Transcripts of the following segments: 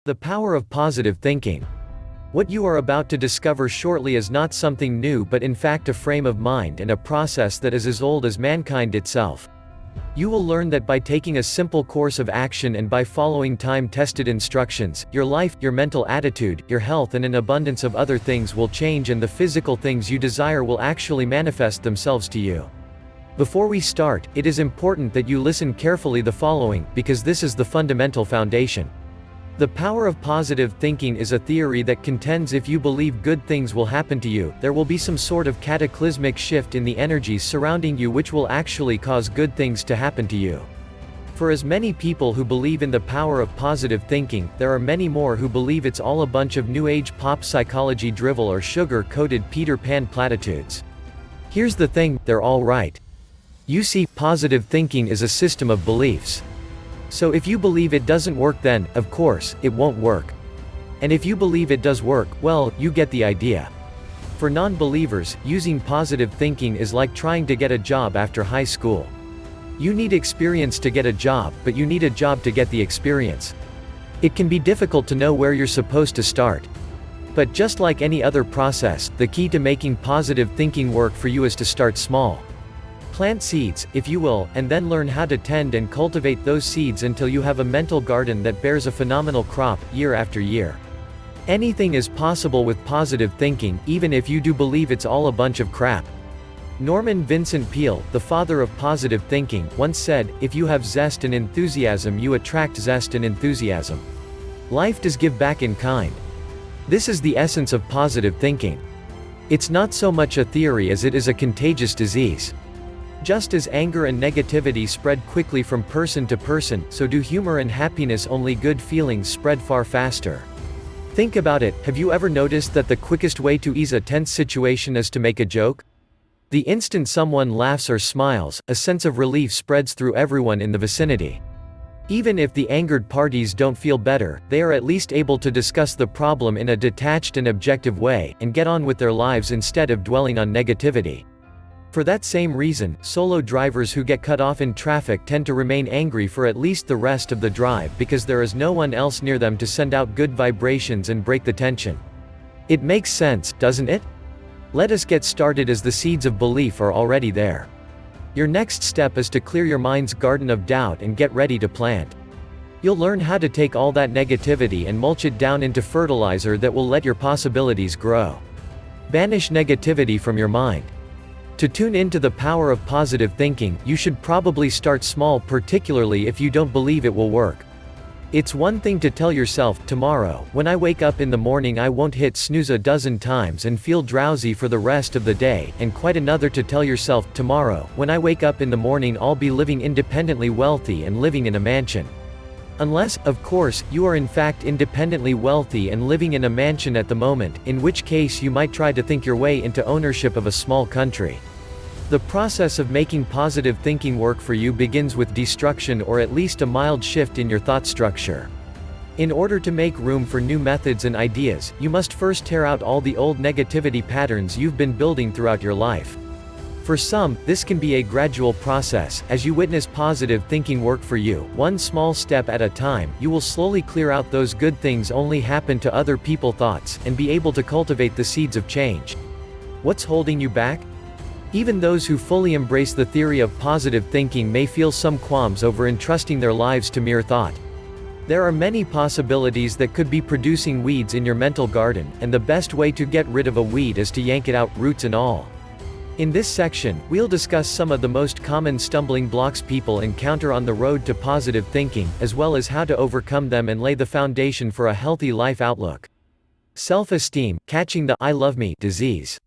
The power of positive thinking. What you are about to discover shortly is not something new but in fact a frame of mind and a process that is as old as mankind itself. You will learn that by taking a simple course of action and by following time-tested instructions, your life, your mental attitude, your health and an abundance of other things will change and the physical things you desire will actually manifest themselves to you. Before we start, it is important that you listen carefully the following, because this is the fundamental foundation. The power of positive thinking is a theory that contends if you believe good things will happen to you, there will be some sort of cataclysmic shift in the energies surrounding you which will actually cause good things to happen to you. For as many people who believe in the power of positive thinking, there are many more who believe it's all a bunch of new age pop psychology drivel or sugar-coated Peter Pan platitudes. Here's the thing, they're all right. You see, positive thinking is a system of beliefs. So if you believe it doesn't work then, of course, it won't work. And if you believe it does work, well, you get the idea. For non-believers, using positive thinking is like trying to get a job after high school. You need experience to get a job, but you need a job to get the experience. It can be difficult to know where you're supposed to start. But just like any other process, the key to making positive thinking work for you is to start small. Plant seeds, if you will, and then learn how to tend and cultivate those seeds until you have a mental garden that bears a phenomenal crop, year after year. Anything is possible with positive thinking, even if you do believe it's all a bunch of crap. Norman Vincent Peale, the father of positive thinking, once said, "If you have zest and enthusiasm, you attract zest and enthusiasm. Life does give back in kind." This is the essence of positive thinking. It's not so much a theory as it is a contagious disease. Just as anger and negativity spread quickly from person to person, so do humor and happiness, only good feelings spread far faster. Think about it, have you ever noticed that the quickest way to ease a tense situation is to make a joke? The instant someone laughs or smiles, a sense of relief spreads through everyone in the vicinity. Even if the angered parties don't feel better, they are at least able to discuss the problem in a detached and objective way, and get on with their lives instead of dwelling on negativity. For that same reason, solo drivers who get cut off in traffic tend to remain angry for at least the rest of the drive because there is no one else near them to send out good vibrations and break the tension. It makes sense, doesn't it? Let us get started as the seeds of belief are already there. Your next step is to clear your mind's garden of doubt and get ready to plant. You'll learn how to take all that negativity and mulch it down into fertilizer that will let your possibilities grow. Banish negativity from your mind. To tune into the power of positive thinking, you should probably start small, particularly if you don't believe it will work. It's one thing to tell yourself, "Tomorrow, when I wake up in the morning I won't hit snooze a dozen times and feel drowsy for the rest of the day," and quite another to tell yourself, "Tomorrow, when I wake up in the morning I'll be living independently wealthy and living in a mansion." Unless, of course, you are in fact independently wealthy and living in a mansion at the moment, in which case you might try to think your way into ownership of a small country. The process of making positive thinking work for you begins with destruction or at least a mild shift in your thought structure. In order to make room for new methods and ideas, you must first tear out all the old negativity patterns you've been building throughout your life. For some, this can be a gradual process. As you witness positive thinking work for you, one small step at a time, you will slowly clear out those good things only happen to other people thoughts, and be able to cultivate the seeds of change. What's holding you back? Even those who fully embrace the theory of positive thinking may feel some qualms over entrusting their lives to mere thought. There are many possibilities that could be producing weeds in your mental garden, and the best way to get rid of a weed is to yank it out, roots and all. In this section, we'll discuss some of the most common stumbling blocks people encounter on the road to positive thinking, as well as how to overcome them and lay the foundation for a healthy life outlook. Self-esteem, catching the "I love me" disease.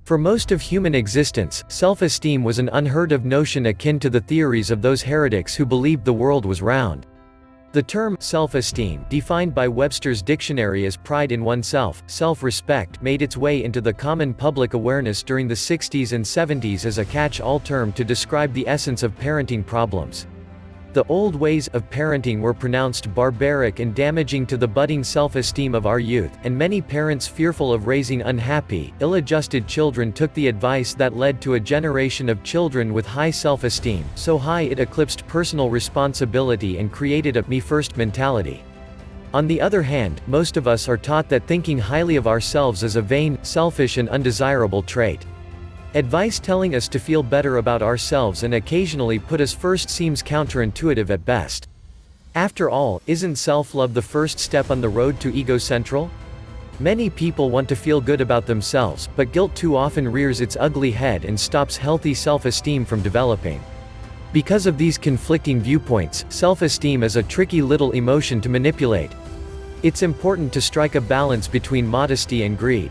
For most of human existence, self-esteem was an unheard of notion akin to the theories of those heretics who believed the world was round. The term self-esteem, defined by Webster's dictionary as pride in oneself, self-respect, made its way into the common public awareness during the 60s and 70s as a catch-all term to describe the essence of parenting problems. The old ways of parenting were pronounced barbaric and damaging to the budding self-esteem of our youth, and many parents fearful of raising unhappy, ill-adjusted children took the advice that led to a generation of children with high self-esteem, so high it eclipsed personal responsibility and created a me-first mentality. On the other hand, most of us are taught that thinking highly of ourselves is a vain, selfish and undesirable trait. Advice telling us to feel better about ourselves and occasionally put us first seems counterintuitive at best. After all, isn't self-love the first step on the road to ego-central? Many people want to feel good about themselves, but guilt too often rears its ugly head and stops healthy self-esteem from developing. Because of these conflicting viewpoints, self-esteem is a tricky little emotion to manipulate. It's important to strike a balance between modesty and greed.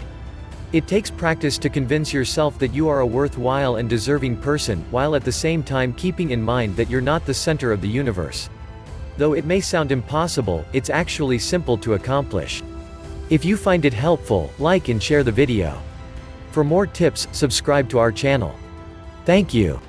It takes practice to convince yourself that you are a worthwhile and deserving person, while at the same time keeping in mind that you're not the center of the universe. Though it may sound impossible, it's actually simple to accomplish. If you find it helpful, like and share the video. For more tips, subscribe to our channel. Thank you.